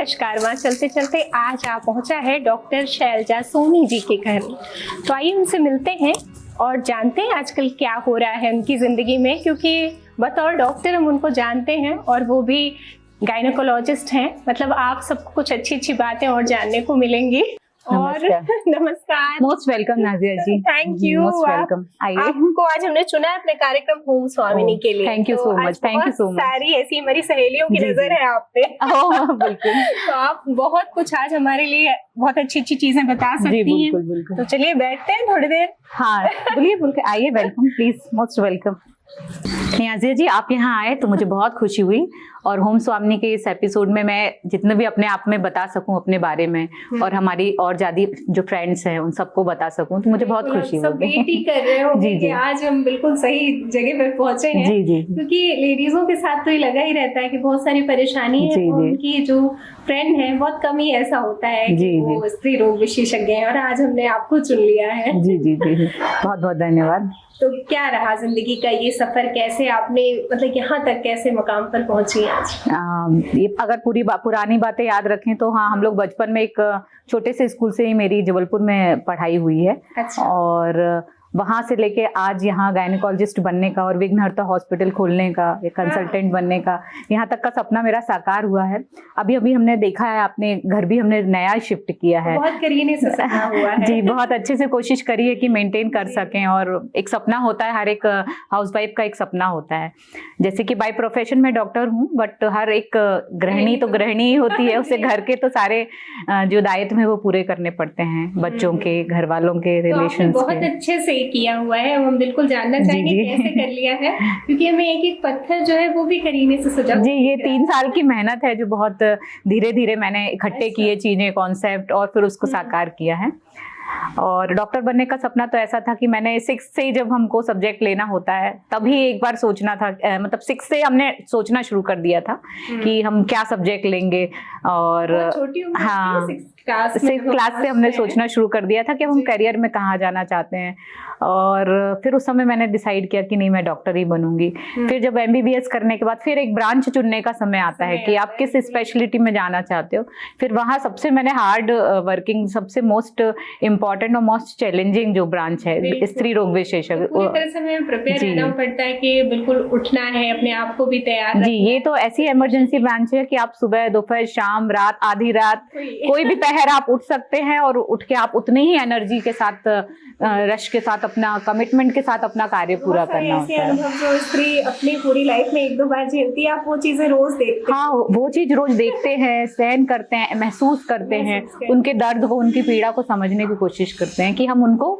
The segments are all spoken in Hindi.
नमस्कार माँ। चलते चलते आज आप पहुँचा है डॉक्टर शैलजा सोनी जी के घर। तो आइए उनसे मिलते हैं और जानते हैं आजकल क्या हो रहा है उनकी ज़िंदगी में, क्योंकि बतौर डॉक्टर हम उनको जानते हैं और वो भी गायनोकोलॉजिस्ट हैं। मतलब आप सबको कुछ अच्छी अच्छी बातें और जानने को मिलेंगी। और नमस्कार, most welcome Nazia ji. Thank you. Most welcome. आइए, आपको आज हमने चुना है अपने कार्यक्रम होम स्वामिनी के लिए। Thank you so much. Thank you so much. सारी ऐसी हमारी सहेलियों की नजर है आप पे। बिल्कुल। तो आप बहुत कुछ आज हमारे लिए बहुत अच्छी अच्छी चीजें बता सकती हैं। बिल्कुल बिल्कुल। तो चलिए बैठते हैं थोड़ी देर। हाँ बोलिए बोलिए, आइए, welcome please, most welcome. Nazia ji, आप यहाँ आए तो मुझे बहुत खुशी हुई और होम स्वामिनी के इस एपिसोड में मैं जितने भी अपने आप में बता सकूं अपने बारे में और हमारी और ज्यादा जो फ्रेंड्स हैं उन सबको बता सकूं, तो मुझे बहुत खुशी हुई। सब वेट ही कर रहे हो जी जी, आज हम बिल्कुल सही जगह पर पहुंचे हैं। जी जी, क्योंकि लेडीजों के साथ तो ये लगा ही रहता है कि बहुत सारी परेशानी है। उनकी जो फ्रेंड है बहुत कम ही ऐसा होता है कि वो स्त्री रोग विशेषज्ञ है, और आज हमने आपको चुन लिया है। जी जी जी, बहुत बहुत धन्यवाद। तो क्या रहा जिंदगी का ये सफर, कैसे आपने मतलब यहाँ तक कैसे मकाम पर पहुंची आज? ये अगर पुरानी बातें याद रखें तो हाँ, हम लोग बचपन में एक छोटे से स्कूल से ही मेरी जबलपुर में पढ़ाई हुई है। अच्छा। और वहां से लेके आज यहाँ गायनेकोलॉजिस्ट बनने का और विघ्नहर्ता हॉस्पिटल खोलने का, एक कंसल्टेंट बनने का, यहाँ तक का सपना मेरा साकार हुआ है। अभी अभी हमने देखा है, अपने घर भी हमने नया शिफ्ट किया है। बहुत करीने से सपना हुआ है। जी, बहुत अच्छे से कोशिश करी है कि मेंटेन कर सकें। और एक सपना होता है, हर एक हाउसवाइफ का एक सपना होता है। जैसे कि बाय प्रोफेशन में डॉक्टर हूँ, बट हर एक गृहिणी तो गृहिणी ही होती है, उसे घर के तो सारे जो दायित्व है वो पूरे करने पड़ते हैं, बच्चों के, घर वालों के, रिलेशंस के। बहुत अच्छे से किया हुआ है। हम बिल्कुल जानना चाहेंगे कैसे कर लिया है, क्योंकि हमें एक एक पत्थर जो है वो भी करीने से सजा। जी, ये 3 साल की मेहनत है जो बहुत धीरे धीरे मैंने इकट्ठे किए चीजें, कॉन्सेप्ट, और फिर उसको साकार किया है। और डॉक्टर बनने का सपना तो ऐसा था कि मैंने 6 से जब हमको सब्जेक्ट लेना होता है तभी एक बार सोचना था, मतलब 6 से हमने सोचना शुरू कर दिया था कि हम क्या सब्जेक्ट लेंगे। और हाँ, 6th क्लास से हमने सोचना शुरू कर दिया था कि हम करियर में कहाँ जाना चाहते हैं। और फिर उस समय मैंने डिसाइड किया कि नहीं, मैं डॉक्टर ही बनूंगी। फिर जब MBBS करने के बाद फिर एक ब्रांच चुनने का समय आता है कि आप किस स्पेशलिटी में जाना चाहते हो। फिर वहाँ सबसे मैंने हार्ड वर्किंग, सबसे मोस्ट इम्पोर्टेंट और मोस्ट चैलेंजिंग जो ब्रांच है, स्त्री रोग विशेषज्ञ, पूरी तरह से हमें प्रिपेयर रहना पड़ता है कि बिल्कुल उठना है, अपने आप को भी तैयार। जी, ये तो ऐसी इमरजेंसी ब्रांच है कि आप सुबह, दोपहर, शाम, रात, आधी रात, कोई भी पहर आप उठ सकते हैं और उठ के आप उतनी ही एनर्जी के साथ, रश के साथ, अपना कमिटमेंट के साथ अपना कार्य पूरा करना होता है। अनुभव जो स्त्री अपनी पूरी लाइफ में 1-2 बार झेलती है, आप वो चीजें रोज देखते हैं। हाँ, वो चीज रोज देखते हैं, सहन करते हैं, महसूस करते हैं, उनके दर्द को, उनकी पीड़ा को समझने की कोशिश करते हैं कि हम उनको।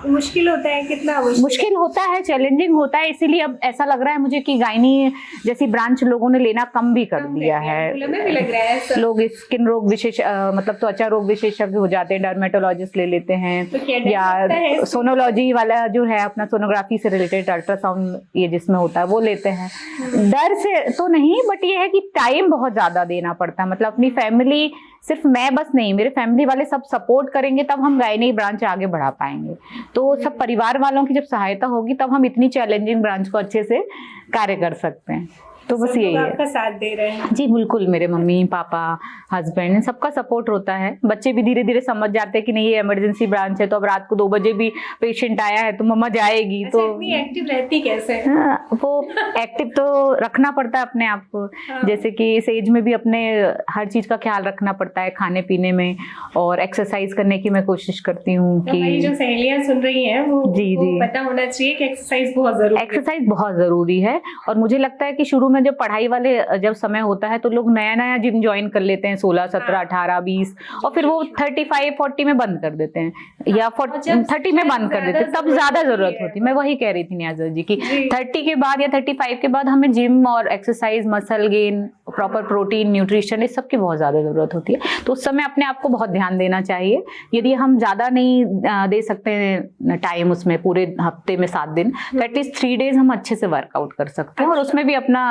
मुश्किल होता है, कितना मुश्किल होता है, चैलेंजिंग होता है। इसीलिए अब ऐसा लग रहा है मुझे कि गायनी जैसी ब्रांच लोगों ने लेना कम भी कर दिया है। हमें भी लग रहा है लोग स्किन रोग मतलब त्वचा रोग विशेषज्ञ हो जाते हैं, डर्मेटोलॉजिस्ट ले लेते हैं, या सोनोलॉजी वाला जो है अपना सोनोग्राफी से रिलेटेड अल्ट्रासाउंड ये जिसमें होता है वो लेते हैं। डर से तो नहीं, बट ये है कि टाइम बहुत ज्यादा देना पड़ता है। मतलब अपनी फैमिली, सिर्फ मैं बस नहीं, मेरे फैमिली वाले सब सपोर्ट करेंगे तब हम गायनी ब्रांच आगे बढ़ा पाएंगे। तो सब परिवार वालों की जब सहायता होगी तब हम इतनी चैलेंजिंग ब्रांच को अच्छे से कार्य कर सकते हैं। तो बस यही है। आपका साथ दे रहे हैं। जी बिल्कुल, मेरे मम्मी पापा, हस्बैंड, सबका सपोर्ट होता है। बच्चे भी धीरे धीरे समझ जाते हैं कि नहीं, ये इमरजेंसी ब्रांच है तो अब रात को 2 बजे भी पेशेंट आया है तो मम्मा जाएगी। तो इतनी एक्टिव रहती कैसे? वो एक्टिव तो रखना पड़ता है अपने आप को। जैसे कि इस एज में भी अपने हर चीज का ख्याल रखना पड़ता है, खाने पीने में, और एक्सरसाइज करने की मैं कोशिश करती हूँ कि जो सहेलियां सुन रही हैं वो पता होना चाहिए कि एक्सरसाइज बहुत जरूरी है। एक्सरसाइज बहुत जरूरी है। और मुझे लगता है कि शुरू में जब पढ़ाई वाले जब समय होता है तो लोग नया नया जिम ज्वाइन कर लेते हैं, 16, 17, 18, 20, और फिर वो 35, 40 में बंद कर देते हैं, या 30 में बंद कर देते हैं, तब ज्यादा जरूरत होती है। मैं वही कह रही थी नियाज़ा जी की 30 के बाद या 35 के बाद हमें जिम और exercise, muscle gain, proper protein, nutrition, इस सब की बहुत ज्यादा जरूरत होती है। तो उस समय अपने आप को बहुत ध्यान देना चाहिए। यदि हम ज्यादा नहीं दे सकते टाइम उसमें, पूरे हफ्ते में 7 दिन, तो एटलीस्ट 3 डेज हम अच्छे से वर्कआउट कर सकते हैं और उसमें भी अपना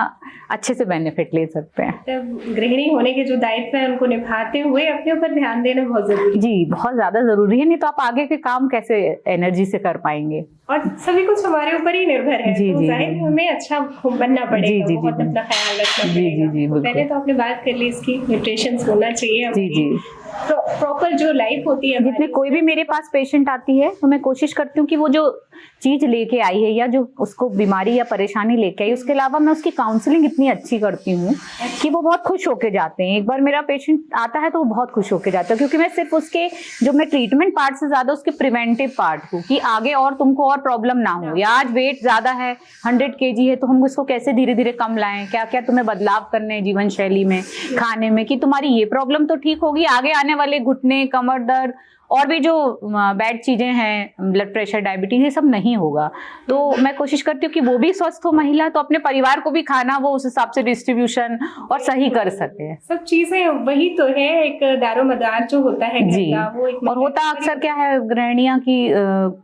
अच्छे से बेनिफिट ले सकते हैं। तब गृहिणी होने के जो दायित्व है उनको निभाते हुए अपने ऊपर ध्यान देना बहुत जरूरी है। जी, बहुत ज्यादा जरूरी है, नहीं तो आप आगे के काम कैसे एनर्जी से कर पाएंगे। और सभी कुछ हमारे ऊपर ही निर्भर है, जी, तो जी, जाहिर जी। है हमें अच्छा बनना पड़ेगा, जी, जी, बहुत जी, अपना ख्याल रखना जी, पड़ेगा। जी, जी, तो बिल्कुल। पहले तो आपने बात कर ली इसकी, न्यूट्रिशन होना चाहिए जी, जी। प्रॉपर जो लाइफ होती है जितने हमारी, कोई भी मेरे पास पेशेंट आती है तो मैं कोशिश करती हूँ कि वो जो चीज लेके आई है या जो उसको बीमारी या परेशानी लेके आई, उसके अलावा मैं उसकी काउंसलिंग इतनी अच्छी करती हूँ कि वो बहुत खुश होके जाते हैं। एक बार मेरा पेशेंट आता है तो वो बहुत खुश होके जाता है, क्योंकि मैं सिर्फ उसके जो मैं ट्रीटमेंट पार्ट से ज्यादा उसके प्रिवेंटिव पार्ट को, कि आगे और तुमको और प्रॉब्लम ना हो, या आज वेट ज्यादा है 100 kg है तो हम उसको कैसे धीरे धीरे कम लाएं, क्या क्या तुम्हें बदलाव करने हैं जीवन शैली में, खाने में, कि तुम्हारी ये प्रॉब्लम तो ठीक होगी, आगे आने वाले घुटने, कमर दर्द और भी जो बैड चीजें हैं, ब्लड प्रेशर, डायबिटीज, ये सब नहीं होगा। तो मैं कोशिश करती हूँ कि वो भी स्वस्थ हो महिला, तो अपने परिवार को भी खाना वो उस हिसाब से डिस्ट्रीब्यूशन और सही कर सके। सब चीजें वही तो है, एक दारोमदार जो होता है घर जी। का, वो एक और होता अक्सर क्या है गृहिणियां की,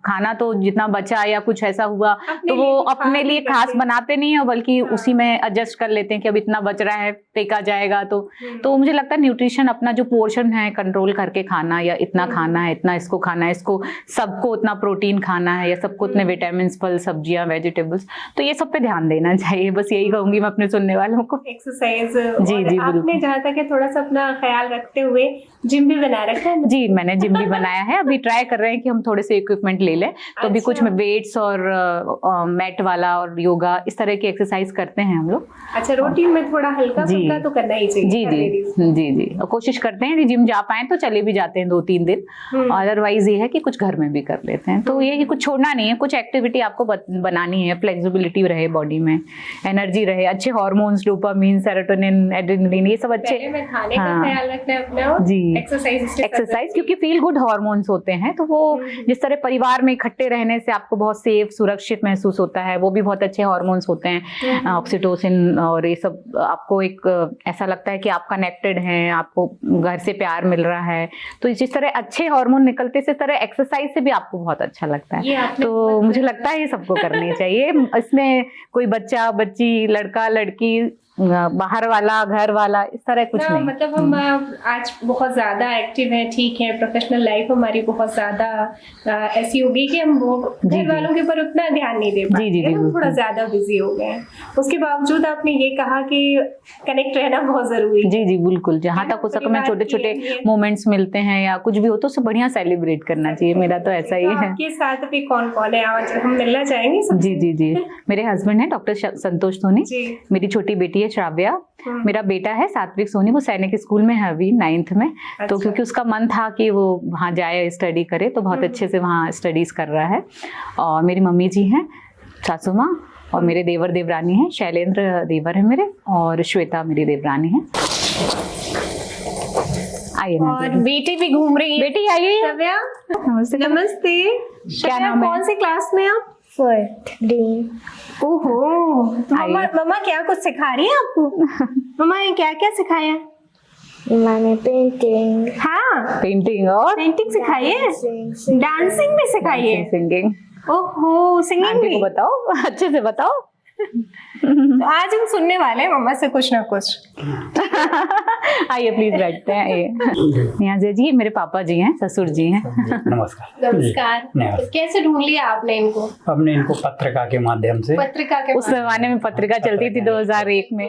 खाना तो जितना बचा या कुछ ऐसा हुआ तो वो अपने लिए खास बनाते नहीं है, बल्कि उसी में एडजस्ट कर लेते हैं कि अब इतना बच रहा है, फेंका जाएगा। तो मुझे लगता है न्यूट्रिशन अपना जो पोर्शन है कंट्रोल करके खाना, या इतना खाना है, इतना इसको खाना है, इसको सबको उतना प्रोटीन खाना है, या सबको उतने विटामिन, फल, सब्जियां, वेजिटेबल्स, तो ये सब पे ध्यान देना चाहिए। बस यही कहूंगी मैं अपने सुनने वालों को। एक्सरसाइज, जी, जी, आपने जहाँ तक है थोड़ा सा अपना ख्याल रखते हुए जिम भी बना रखा है? जी, मैंने जिम भी बनाया है। अभी ट्राई कर रहे हैं कि हम थोड़े से इक्विपमेंट ले लें, तो अभी कुछ वेट्स और मैट वाला और योगा इस तरह की एक्सरसाइज करते हैं हम लोग। अच्छा, रूटीन में थोड़ा हल्का फुल्का तो करना ही चाहिए। जी जी जी जी, और कोशिश करते हैं कि जिम जा पाए तो चले भी जाते हैं 2-3 दिन, अदरवाइज ये है कि कुछ घर में भी कर लेते हैं। तो ये कि कुछ छोड़ना नहीं है, कुछ एक्टिविटी आपको बनानी है, फ्लेक्सिबिलिटी रहे बॉडी में, एनर्जी रहे, अच्छे हार्मोन्स, डोपामिन, सेरोटोनिन, एड्रेनलिन, ये सब अच्छे, खाने का ख्याल रखना है अपना, जी, एक्सरसाइज, क्योंकि फील गुड हार्मोन्स होते हैं, तो वो जिस तरह परिवार में इकट्ठे रहने से आपको बहुत सेफ, सुरक्षित महसूस होता है, वो भी बहुत अच्छे हार्मोन्स होते हैं, ऑक्सीटोसिन और ये सब, आपको एक ऐसा लगता है कि आप कनेक्टेड हैं, आपको घर से प्यार मिल रहा है। तो जिस तरह अच्छे हार्मोन निकलते इस तरह एक्सरसाइज से भी आपको बहुत अच्छा लगता है। तो मुझे लगता है ये सबको करनी चाहिए। इसमें कोई बच्चा, बच्ची, लड़का, लड़की, बाहर वाला, घर वाला, इस तरह कुछ नहीं। मतलब हम आज बहुत ज्यादा एक्टिव हैं, ठीक है, प्रोफेशनल लाइफ हमारी बहुत ज्यादा ऐसी हो गई कि हम वो घर वालों के ऊपर उतना ध्यान नहीं दे पाते हैं, हम थोड़ा ज्यादा बिजी हो गए हैं। उसके बावजूद आपने ये कहा कि कनेक्ट रहना बहुत जरूरी है। जी जी, बिल्कुल, जहाँ तक हो सके मैं छोटे छोटे मोमेंट्स मिलते हैं या कुछ भी हो तो उसे बढ़िया सेलिब्रेट करना चाहिए। मेरा तो ऐसा ही है। आपके साथ अभी कौन कौन है आज हम मिलना चाहेंगे? जी जी जी, मेरे हस्बैंड है डॉक्टर संतोष सोनी, मेरी छोटी बेटी है श्राव्या, मेरा बेटा है सात्विक सोनी, वो सैनिक स्कूल में है अभी 9th में। तो क्योंकि उसका मन था कि वो वहाँ जाए, स्टडी करे, तो बहुत अच्छे से वहाँ स्टडीज कर रहा है। और मेरी मम्मी जी हैं सासू माँ, और मेरे देवर देवरानी हैं, शैलेंद्र देवर है मेरे, और श्वेता मेरी देवरानी है। आइए ना, और बेटी भी घूम रही है। बेटी आइए। नमस्ते। नमस्ते, क्या नाम है? कौन सी क्लास में आप? 4th D। ओहो, तो मम्मा क्या कुछ सिखा रही है आपको? मम्मा ने क्या क्या सिखाया? मैंने पेंटिंग, हाँ, पेंटिंग और पेंटिंग सिखाई है, डांसिंग भी सिखाई है, सिंगिंग। ओहो, सिंगिंग भी। को बताओ, अच्छे से बताओ। तो आज हम सुनने वाले हैं मम्मा से कुछ ना कुछ। आइए प्लीज बैठते हैं। नियाज़िया जी मेरे पापा जी हैं, ससुर जी हैं। नमस्कार। नमस्कार। तो कैसे ढूंढ लिया आपने इनको? हमने इनको पत्रिका के माध्यम से, पत्रिका के उस जमाने में पत्रिका चलती थी 2001 में।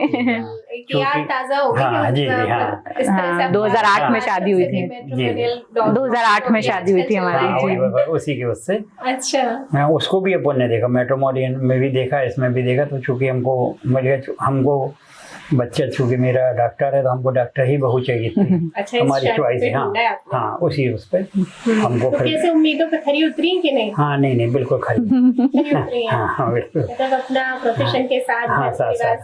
याद ताजा हो गई। हाँ, जी, हाँ। इस तरह से 2008 में शादी हुई थी। 2008 में शादी हुई थी हमारी। उसी के उससे। अच्छा, मैं उसको भी अपन ने देखा, मैट्रिमोनियन में भी देखा, इसमें भी देखा। तो चूंकि हमको बच्चा, चूंकि मेरा डॉक्टर है तो हमको डॉक्टर ही बहू चाहिए थी। अच्छा, हमारी चॉइस है। हाँ, उसी उस पे हमको। तो कैसे उम्मीदों पे खरी उतरी कि नहीं? हाँ, नहीं, बिल्कुल खरी उतरी है। हाँ, बिल्कुल। मतलब अपना प्रोफेशन के साथ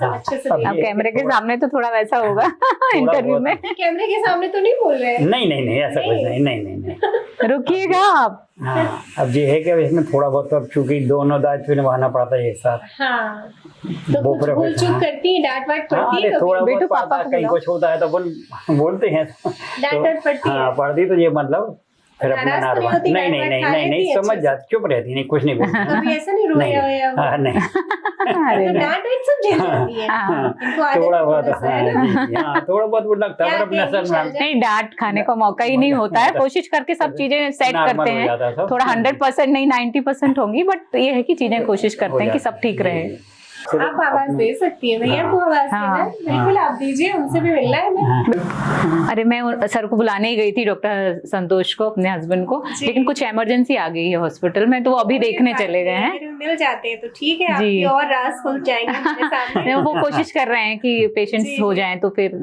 अच्छे से। अब कैमरे के सामने तो थोड़ा वैसा होगा इंटरव्यू में। कैमरे के सामने तो नहीं बोल रहे हैं? नहीं, ऐसा कुछ नहीं। रुकिएगा आप। हाँ, अब ये है कि इसमें थोड़ा बहुत, अब चूंकि दोनों दायित्व निभाना पड़ता है एक साथ। हाँ, तो कुछ भूल चूक करती है, डांट वाट पड़ती है? थोड़ा बहुत पड़ता है, कहीं कुछ होता है तो अपन बोलते हैं, डांट पड़ती है। हाँ, पड़ती तो ये मतलब फिर अपना नाराज तो नहीं नॉर्मल। होती, नहीं डांट नहीं नहीं खा नहीं नहीं, लेती है समझ अच्छे जाती, चुप रहती, नहीं कुछ नहीं बोलती। कभी ऐसा नहीं रोया होया वो? हाँ नहीं, अरे तो नहीं। डांट वाट सब झेल जाती है, हाँ। इनको आदत थोड़ा है बहुत, थोड़ा सा, है ना? हाँ जी, हाँ थोड़ा बहुत वो लगता है, क्या पर अपना कहेंगी सर शैलजा? नहीं, डांट खाने का मौका ही नहीं होता है, कोशिश करके सब चीजें सेट नॉर्मल करते हो जाता है हैं। सब। थोड़ा 100% नहीं 90% होंगी, बट ये है कि चीजें कोशिश करते हैं कि सब ठीक रहे। आप आवाज दे सकती है भैया को, आवाज हाँ। देना बिल्कुल आप दीजिए, उनसे भी मिलना है हमें। अरे मैं सर को बुलाने ही गई थी, डॉक्टर संतोष को, अपने हस्बैंड को, जी। लेकिन कुछ इमरजेंसी आ गई है हॉस्पिटल में, तो वो अभी देखने चले गए हैं। अगर मिल जाते हैं तो ठीक है, जी। आपकी और राज खुल जाएंगे हमारे सामने। वो कोशिश कर रहे हैं कि पेशेंट्स जी, हो जी। जाएं तो फिर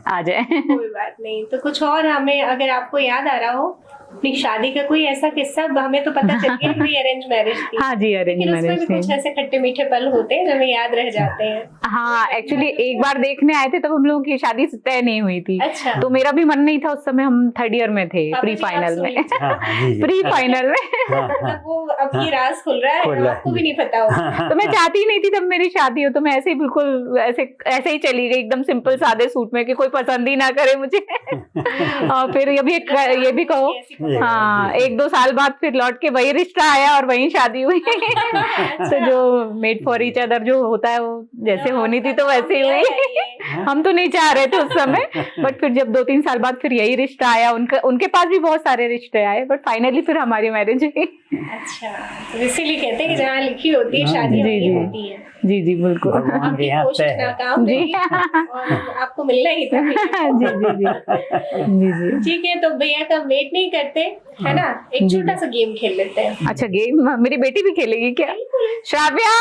आ जाए। कोई बात नहीं। तो कुछ और हमें, अगर आपको याद आ रहा हो अपनी शादी का कोई ऐसा किस्सा, हमें तो पता चल गया कि अरेंज मैरिज थी, हाँ जी, अरेंज लेकिन उसमें मैरिज भी थी। कुछ ऐसे खट्टे मीठे पल होते हैं जो हमें याद रह जाते हैं। हाँ, एक्चुअली एक बार देखने आए थे, तब हम लोगों की शादी तय नहीं हुई थी। अच्छा। तो मेरा भी मन नहीं था, उस समय हम 3rd ईयर में थे, पापा प्री जी, आप फाइनल सुन में। लीजिए। हाँ, हाँ, जी, जी। प्री फाइनल में हाँ, हाँ। मतलब वो अब ये राज खुल रहा खुल है, रहा है। आपको भी नहीं पता होगा। तो मैं चाहती नहीं थी तब मेरी शादी हो, तो मैं ऐसे ही बिल्कुल ऐसे ही चली गई, एकदम सिंपल सादे सूट में, कि कोई पसंद ही ना करे मुझे। और फिर ये भी कहो, हाँ, 1-2 साल बाद फिर लौट के वही रिश्ता आया और वही शादी हुई। तो जो मेड फॉर ईच अदर जो होता है, वो जैसे होनी थी तो वैसे ही हुई। हम तो नहीं चाह रहे थे उस समय, बट फिर जब 2-3 साल बाद फिर यही रिश्ता आया, उनके पास भी बहुत सारे रिश्ते आए, बट फाइनली फिर हमारी मैरिज हुई। अच्छा, तो इसीलिए कहते हैं कि जहाँ लिखी होती है शादी जी, वहीं जी। होती है। जी जी बिल्कुल। भगवान के आपकी यहाँ कोशिश तय है। नाकाम जी। रही और आपको मिलना ही था भैया को। जी जी जी जी जी। ठीक है, तो भैया का वेट नहीं करते, है ना, एक जी, छोटा सा गेम खेल लेते हैं। अच्छा, गेम मेरी बेटी भी खेलेगी क्या? श्राव्या,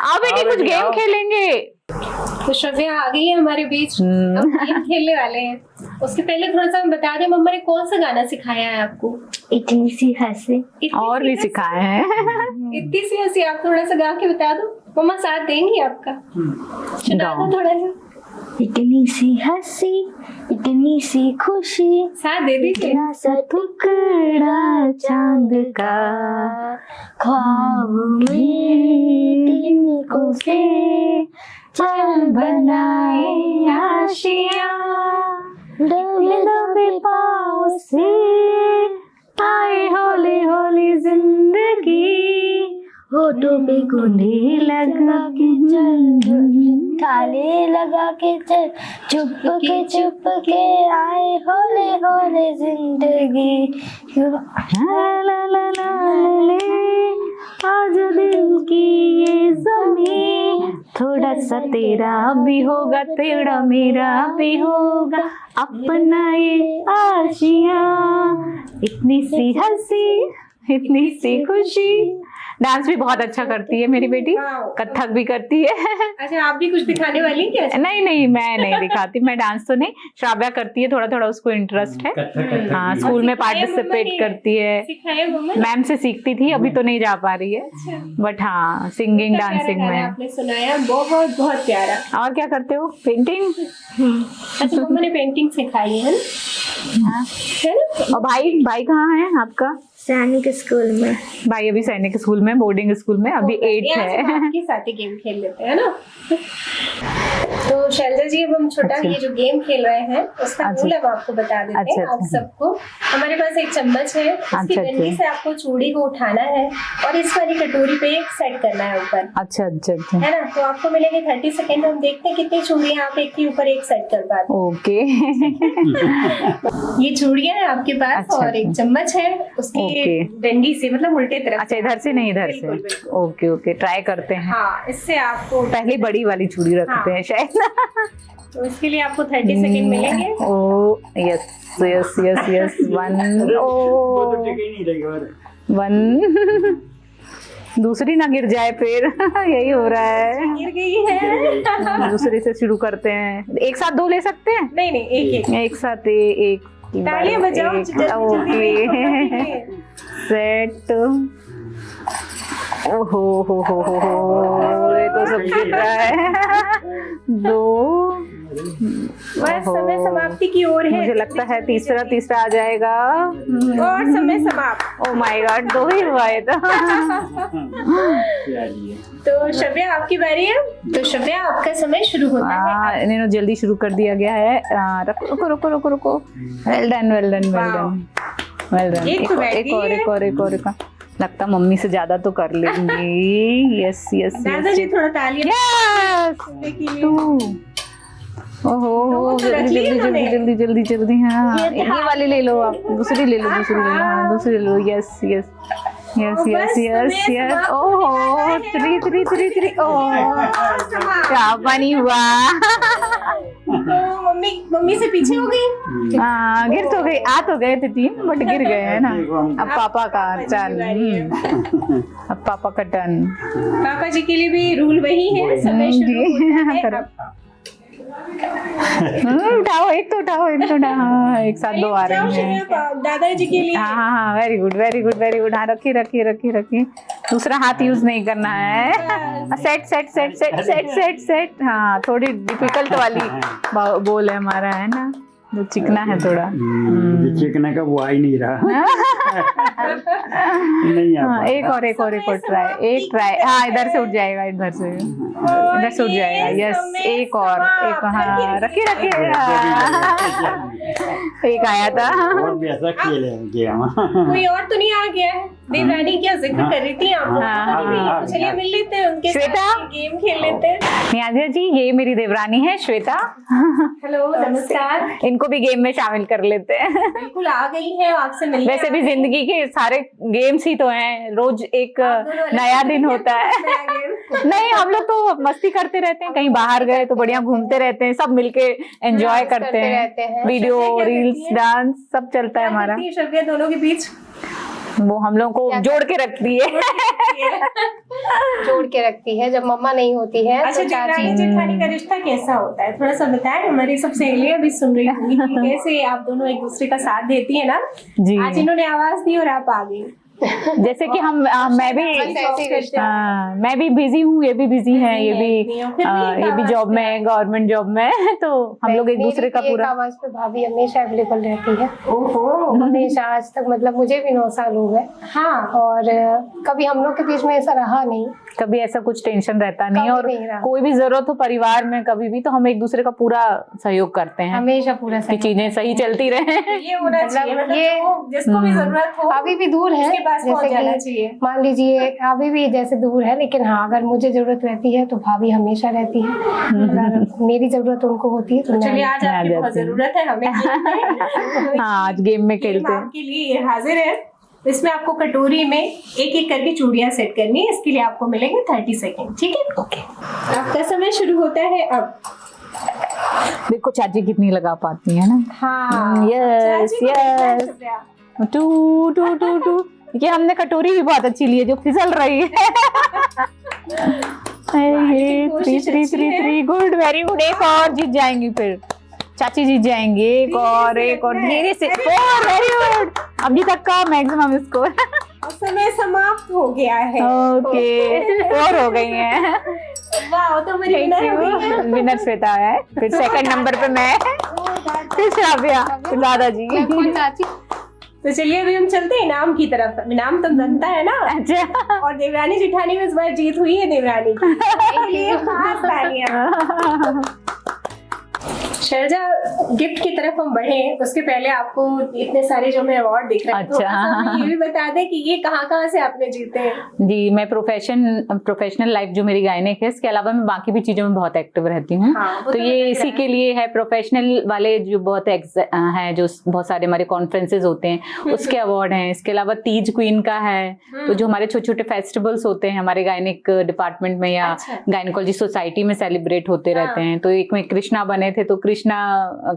आओ बेटी, आओ कुछ बेटी, गेम आओ। खेलेंगे। तो श्रव्या आ गई है हमारे बीच, हम गेम खेलने वाले हैं। उसके पहले थोड़ा सा बता दें, मम्मा ने कौन सा गाना सिखाया है आपको? इतनी सी हंसी। इतनी और सी भी हंसी- सिखाए हैं। इतनी सी हंसी, आप थोड़ा सा गा के बता दो, मम्मा साथ देंगी आपका। सुना दो गाओ। थोड़ा सा, इतनी सी हंसी, इतनी सी खुशी, साथ दे दीजिए। इतना सा टुकड़ा चांद का, ख्वाब में तिनको से चल बनाए आशियां, दबे दबे पाँव से आए हौले हौले जिंदगी, होठों पे गुंडी लगा के चल, थाले लगा के चल, चुप के आए हौले हौले जिंदगी, ला ला ला ला ले, आज दिल की ये ज़मीं, थोड़ा सा तेरा भी होगा, तेरा मेरा भी होगा, अपना ये आशियाँ, इतनी सी हंसी, इतनी सी खुशी। डांस भी बहुत अच्छा करती है मेरी बेटी, कथक भी करती है। अच्छा, आप भी कुछ दिखाने वाली हैं क्या? नहीं नहीं, मैं नहीं दिखाती, मैं डांस तो नहीं, श्राव्या करती है, थोड़ा थोड़ा उसको इंटरेस्ट है। हाँ, स्कूल में पार्टिसिपेट करती है, सिखाए मम्मा ने? मैम से सीखती थी, अभी तो नहीं जा पा रही है, बट हाँ, सिंगिंग कितना प्यारा डांसिंग गाना में। आपने सुनाया, बहुत बहुत प्यारा। और क्या करते हो? पेंटिंग? अच्छा, मम्मा ने पेंटिंग सिखाई है ना? है ना? और भाई कहाँ है आपका? सैनिक स्कूल में। भाई अभी सैनिक स्कूल में, बोर्डिंग स्कूल में, अभी 8th आज हम है। आपके साथ ही गेम खेल लेते हैं ना। तो शैलजा जी, अब हम छोटा अच्छा। ये जो गेम खेल रहे हैं उसका अच्छा। रूल अब आपको बता देते हैं अच्छा, आप अच्छा। सबको। हमारे पास एक चम्मच है, उसकी अच्छा, डंडी अच्छा। से आपको चूड़ी को उठाना है और इस वाली कटोरी पे सेट करना है ऊपर, अच्छा अच्छा अच्छा, है ना। तो आपको मिलेंगे 30 सेकेंड, हम देखते हैं कितनी चूड़ियां आप एक के ऊपर एक सेट कर पाते ओके। हैं। ये चूड़ियां हैं आपके पास अच्छा, और एक अच्छा। चम्मच है उसकी ओके। डंडी से, मतलब उल्टे तरफ। अच्छा, इधर से नहीं, इधर से। बिल्कुल, बिल्कुल। ओके ओके, ट्राई करते हैं। हाँ, इससे आपको पहले बड़ी वाली चूड़ी रखते हैं शायद। तो इसके लिए आपको 30 सेकेंड मिलेंगे। ओ यस यस यस यस, 1 ओ 1 दूसरी ना गिर जाए फिर। यही हो रहा है। गिर गई है। दूसरे से शुरू करते हैं, एक साथ 2 ले सकते हैं? नहीं नहीं, एक एक एक साथ एक तालियां बजाओ, जल्दी जल्दी ओके। नहीं। सेट। ओहो हो, ये तो सब गिर रहा है। 2 बस समय समाप्ति की ओर है। मुझे लगता है तीसरा आ जाएगा। और समय समाप्त। ओ माय गॉड, 2 ही हुआ है तो। तो शव्या आपकी बारी है। तो शव्या आपका समय शुरू होता है। इन्हें जल्दी शुरू कर दिया गया है। रुको रुको रुको रुको रुको, well done well done well वाह। डन। Well done. एक तो बैठ गई है। एक और लगता मम्मी से ज्यादा तो कर लेंगी। यस यस दादाजी थोड़ा तालियां यस सुनने के लिए। टू। ओहो तो जल्दी रख ली जल्दी इन्होंने। जल्दी जल्दी जल्दी। हाँ ये ये वाली ले लो आप, दूसरी ले लो, दूसरी ले लो, हाँ दूसरी ले लो। यस यस यस और यस बस यस समय यस। समाप्त ओहो होने को है। 3 ओह समाप्त। क्या बनी हुआ। तो मम्मी से पीछे हो गई। हाँ गिर तो गई, आ तो गए थे 3 बट गिर गए है ना। अब पापा का टर्न। अब पापा का टर्न। पापा जी के लिए भी रूल वही है, समय शुरू होता है। करो। उठाओ, एक तो उठाओ, एक तो उठाओ। हाँ एक साथ दो आ रही हैं। दादाजी के लिए हाँ हाँ हाँ very good very good very good. हाँ रखी रखी रखी रखी। दूसरा हाथ यूज नहीं करना है। Set set set set set set set. हाँ थोड़ी डिफिकल्ट वाली बोल है हमारा, है ना, जो चिकना है थोड़ा। ये चिकने का वो आ ही नहीं रहा। नहीं आ हाँ पा एक और ट्राई, एक ट्राई। हाँ इधर से उठ जाएगा, इधर से उठ जाएगा। यस एक और एक। हाँ रखी रखी। एक आया था। और भी ऐसा खेल है गेम। कोई और तो नहीं आ गया है। देवरानी क्या जिक्र कर रही थी आप? हाँ, चलिए मिल लेते हैं उनके श्वेता? साथ, गेम खेल लेते हैं। नियाज़िया जी ये मेरी देवरानी है श्वेता। हेलो नमस्कार। इनको भी गेम में शामिल कर लेते हैं। बिल्कुल आ गई है आपसे मिलने। वैसे भी जिंदगी के सारे गेम्स ही तो हैं, रोज एक नया दिन होता है। नहीं हम लोग तो मस्ती करते रहते हैं, कहीं बाहर गए तो बढ़िया घूमते रहते हैं, सब मिलके एंजॉय करते हैं। वीडियो रील्स डांस सब चलता है हमारा। शब्द दोनों के बीच वो हम लोग को जोड़ के रखती है। जोड़ के रखती है जब मम्मा नहीं होती है। अच्छा तो चाची देवरानी जेठानी का रिश्ता कैसा होता है, थोड़ा सा बताएं। हमारी सब सहेलियां भी सुन रही होंगी कि कैसे आप दोनों एक दूसरे का साथ देती है ना। जी आज इन्होंने आवाज दी और आप आ गई। जैसे कि हम मैं भी बस ऐसे ही रिश्ता। मैं भी बिजी हूँ, ये भी बिजी है, ये भी जॉब में है, गवर्नमेंट जॉब में है। तो हम लोग एक दूसरे का पूरा आवाज पे भाभी हमेशा अवेलेबल रहती है। ओहो हमेशा आज तक, मतलब मुझे भी 9 साल हो गए। हाँ और कभी हम लोग के बीच में ऐसा रहा नहीं। कभी ऐसा कुछ टेंशन रहता नहीं, कभी और नहीं रहा। कोई भी जरूरत हो परिवार में कभी भी तो हम एक दूसरे का पूरा सहयोग करते हैं हमेशा पूरा कि सही। चीजें सही चलती रहे। ये होना चाहिए, मतलब ये जिसको भी जरूरत हो अभी भी दूर है, उसके पास पहुंच जैसे जाना कि चाहिए। मान लीजिए अभी भी जैसे दूर है, लेकिन हाँ अगर मुझे जरूरत रहती है तो भाभी हमेशा रहती है। अगर मेरी जरूरत उनको होती है तो चलिए मैं आज आपकी बहुत जाती हूँ। जरूरत है हमें। हाँ आज गेम में गेम खेलते हैं। आपके लिए हाजिर है। इसमें आपको कटोरी में एक एक करके चूड़ियां सेट करनी है। इसके लिए आपको मिलेंगे 30 सेकेंड। ठीक है ओके। आपका समय शुरू होता है अब। देखो चाची कितनी लगा पाती है ना। हाँ यस चाची को देखना है, यस शुक्रिया। Two two two two. ये हमने कटोरी भी बहुत अच्छी ली है जो फिसल रही है। कोशिश थ्री अच्छी थ्री है। Three good very good. एक और जीत जाएंगी, फिर चाची जीत जाएंगी। एक और धीरे से। Four very good. अभी तक का मैक्सिमम स्कोर। और समय समाप्त हो गया है। ओके 4 हो गई हैं। वाह तो मेरी विनर हो गई है। विनर श्वेता है, फिर सेकंड नंबर पे मैं, फिर श्राव्या, फिर दादाजी। कौन चाची? तो चलिए अभी हम चलते हैं इनाम की तरफ। इनाम तो बनता है ना। अच्छा और देवरानी जेठानी में इस बार जीत हुई है देवरानी की। इसके लिए खास तालियां। शैलजा गिफ्ट की तरफ हम बढ़े उसके पहले आपको इतने सारे जो मैं अवार्ड दिख रहे हैं, तो अच्छा। हमें ये भी बता दें कि ये कहाँ से आपने जीते हैं। जी मैं प्रोफेशनल लाइफ जो मेरी गायनिक है, इसके अलावा मैं बाकी भी चीजों में बहुत एक्टिव रहती हूँ। हाँ, वो तो तो ये लग इसी रहा है। के लिए है। प्रोफेशनल वाले जो बहुत हैं, जो बहुत सारे हमारे कॉन्फ्रेंसेज होते हैं उसके अवार्ड हैं। इसके अलावा तीज क्वीन का है, तो जो हमारे छोटे छोटे फेस्टिवल्स होते हैं हमारे गायनिक डिपार्टमेंट में या अच्छा। गायनिकोलॉजी सोसाइटी में सेलिब्रेट होते रहते हैं। तो एक में कृष्णा बने थे, तो कृष्णा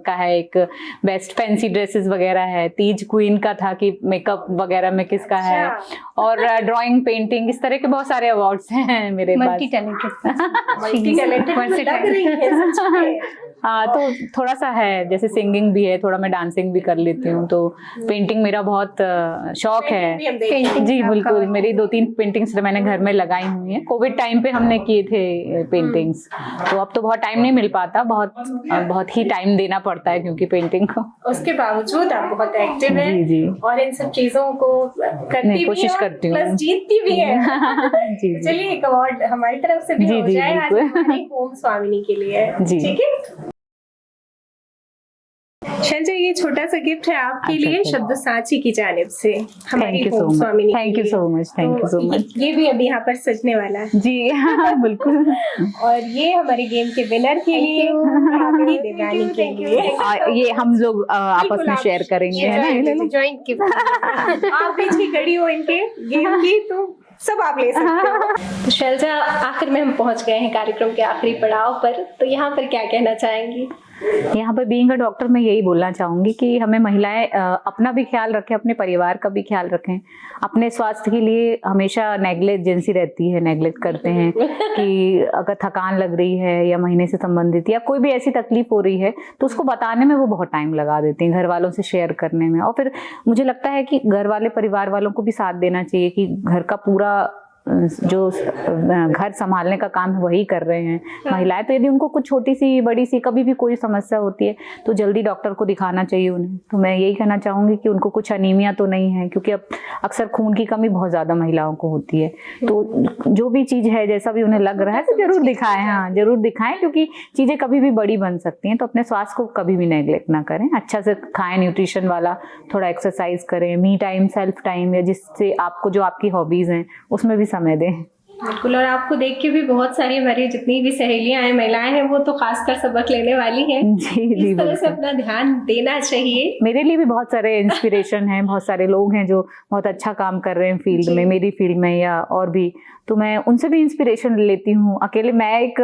का है। एक बेस्ट फैंसी ड्रेसेस वगैरह है। तीज क्वीन का था कि मेकअप वगैरह में किसका है। और ड्राइंग पेंटिंग, इस तरह के बहुत सारे अवार्ड्स हैं मेरे पास। Multi talented. मल्टी टैलेंटेड लग रही है सच में। हाँ तो थोड़ा सा है, जैसे सिंगिंग भी है, थोड़ा मैं डांसिंग भी कर लेती हूँ। तो पेंटिंग मेरा बहुत शौक पेंटिंग भी है। हम देखेंगे। जी बिल्कुल, मेरी 2-3 पेंटिंग्स मैंने घर में लगाई हुई हैं। कोविड टाइम पे हमने किए थे पेंटिंग्स। तो अब तो बहुत टाइम नहीं मिल पाता, बहुत ही टाइम देना पड़ता है क्योंकि पेंटिंग को। उसके बावजूद आप बहुत एक्टिव हैं। जी जी और इन सब चीजों को करती नहीं, भी कोशिश हैं और करती हूँ। प्लस जीतती भी है। जी जी चलिए एक अवार्ड हमारी तरफ से भी जी, हो जी, जाए आज बिल्कुल। हमारी होम स्वामिनी के लिए। जी। ठीक है शैलजा, ये छोटा सा गिफ्ट है आपके अच्छा, लिए अच्छा। शब्द साची की जानिब से हमारी thank you so home much, स्वामिनी के थैंक यू लिए। So much, thank you so तो मच। ये भी अभी यहाँ पर सजने वाला है। जी हाँ, बिल्कुल। और ये हमारे गेम के विनर के लिए, आपकी देवरानी के लिए। और ये हम लोग आपस में आप शेयर करेंगे, है ना? ये ले लो। Joint gift. आप बीच की कड़ी हो इनके गेम की, तो सब आप ले सकते हो। तो शैलजा, आखिर में हम पहुंच गए हैं कार्यक्रम के आखिरी पड़ाव पर, तो यहाँ पर क्या कहना चाहेंगी? यहाँ पर बीइंग अ डॉक्टर मैं यही बोलना चाहूंगी कि हमें महिलाएं अपना भी ख्याल रखें, अपने परिवार का भी ख्याल रखें। अपने स्वास्थ्य के लिए हमेशा नेग्लिजेंसी रहती है, नेग्लेक्ट करते हैं कि अगर थकान लग रही है या महीने से संबंधित या कोई भी ऐसी तकलीफ हो रही है तो उसको बताने में वो बहुत टाइम लगा देते हैं, घर वालों से शेयर करने में। और फिर मुझे लगता है कि घर वाले परिवार वालों को भी साथ देना चाहिए कि घर का पूरा जो घर संभालने का काम है वही कर रहे हैं महिलाएं। तो यदि उनको कुछ छोटी सी बड़ी सी कभी भी कोई समस्या होती है तो जल्दी डॉक्टर को दिखाना चाहिए उन्हें। तो मैं यही कहना चाहूंगी कि उनको कुछ अनीमिया तो नहीं है, क्योंकि अब अक्सर खून की कमी बहुत ज्यादा महिलाओं को होती है। तो जो भी चीज है, जैसा भी उन्हें लग रहा है तो जरूर दिखाएं। हाँ, जरूर दिखाएं, क्योंकि चीजें कभी भी बड़ी बन सकती हैं। तो अपने स्वास्थ्य को कभी भी नेग्लेक्ट ना करें, अच्छा से खाएं, न्यूट्रिशन वाला, थोड़ा एक्सरसाइज करें, मी टाइम, सेल्फ टाइम, या जिससे आपको जो आपकी हॉबीज हैं उसमें भी समय दें। बिल्कुल। और आपको देख के भी बहुत सारी हमारी जितनी भी सहेलियां हैं, महिलाएं हैं, वो तो खासकर सबक लेने वाली हैं। जी जी, इस तरह से बिल्कुल। अपना ध्यान देना चाहिए। मेरे लिए भी बहुत सारे इंस्पिरेशन हैं, बहुत सारे लोग हैं जो बहुत अच्छा काम कर रहे हैं फील्ड जी। में, मेरी फील्ड में या और भी। तो मैं उनसे भी इंस्पिरेशन लेती हूँ, अकेले मैं एक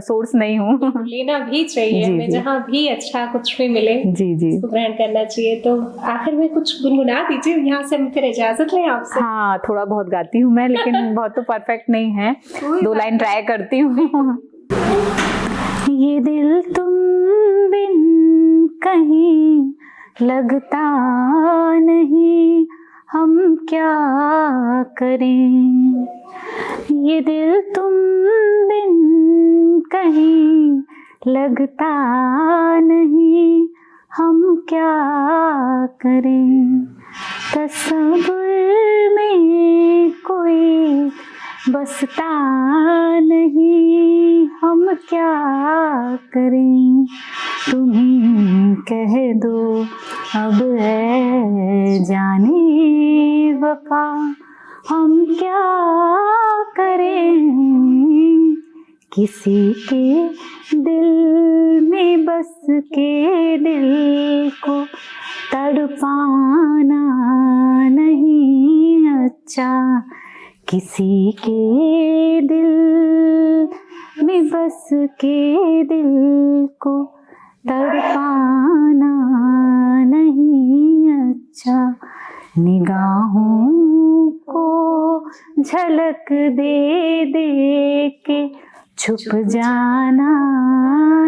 सोर्स नहीं हूँ। लेना भी चाहिए, जी, हमें जी। जहाँ भी अच्छा कुछ भी मिले जी जी। उसको ग्रहण करना चाहिए। तो आखिर में कुछ गुनगुना दीजिए, यहाँ से हम फिर इजाजत लें आपसे। हाँ, थोड़ा बहुत गाती हूँ मैं, लेकिन बहुत तो परफेक्ट नहीं है। कोई 2 बात लाइन ट्राई करती हूँ। ये दिल तुम बिन कहीं लगता नहीं, हम क्या करें। ये दिल तुम बिन कहीं लगता नहीं, हम क्या करें। तस्वीर में कोई बसता नहीं, हम क्या करें। तुम ही कह दो अब है जाने वफा, हम क्या करें। किसी के दिल में बस के दिल को तड़पाना नहीं अच्छा। किसी के दिल में बस के दिल को तड़पाना नहीं अच्छा। निगाहों को झलक दे दे के छुप जाना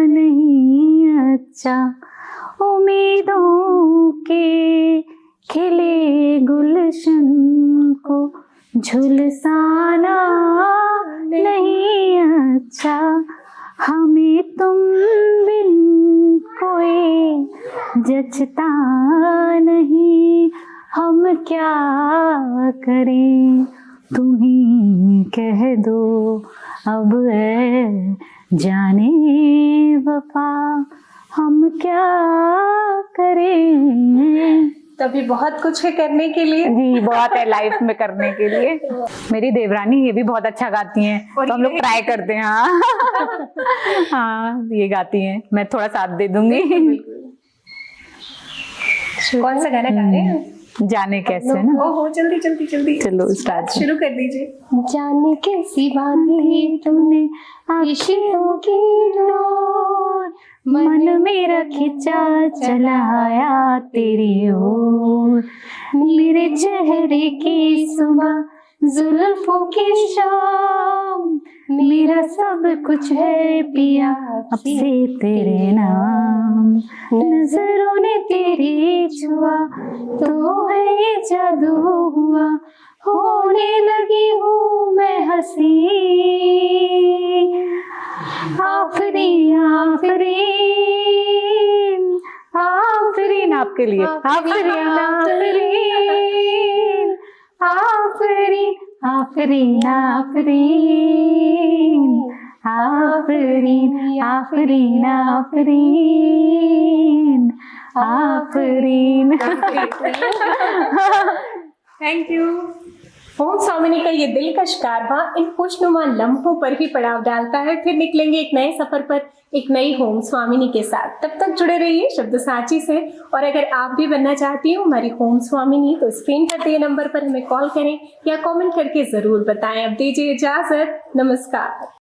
नहीं अच्छा। उम्मीदों के खिले गुलशन को झुलसाना नहीं अच्छा। हमें तुम बिन कोई जचता नहीं, हम क्या करें। तुम ही कह दो अब है जाने वफा, हम क्या करें। तभी बहुत कुछ है करने के लिए। जी, बहुत है लाइफ में करने के लिए। मेरी देवरानी ये भी बहुत अच्छा गाती हैं, और तो हम लोग ट्राई करते हैं। हाँ हाँ, ये गाती हैं, मैं थोड़ा साथ दे दूंगी। कौन सा गाना गा रहे हैं? जाने कैसे ना। ओहो, जल्दी जल्दी जल्दी चलो स्टार्ट शुरू कर दीजिए। जाने कैसी बांधी तूने इश्कों की डोर, मन मेरा खिंचा चलाया तेरी ओर। मेरे चेहरे की सुबह, जुल्फों की शाम, मेरा सब कुछ है पिया अब से तेरे नाम। नजरों ने तेरी छुआ तो है ये जादू हुआ, होने लगी हूँ मैं हंसी। आफरीन आफरीन आफरीन आपके लिए। आफरीन आफरीन आफरीन आफरीन आफरीन आफरीन आफरीन आफरीन। Thank you. ओम स्वामिनी का ये दिलकश कारवां इन खुशनुमा लम्हों पर ही पड़ाव डालता है। फिर निकलेंगे एक नए सफर पर, एक नई होम स्वामिनी के साथ। तब तक जुड़े रहिए शब्द साची से। और अगर आप भी बनना चाहती हो हमारी होम स्वामिनी तो स्क्रीन पर दिए नंबर पर हमें कॉल करें या कमेंट करके जरूर बताएं। अब दीजिए इजाजत, नमस्कार।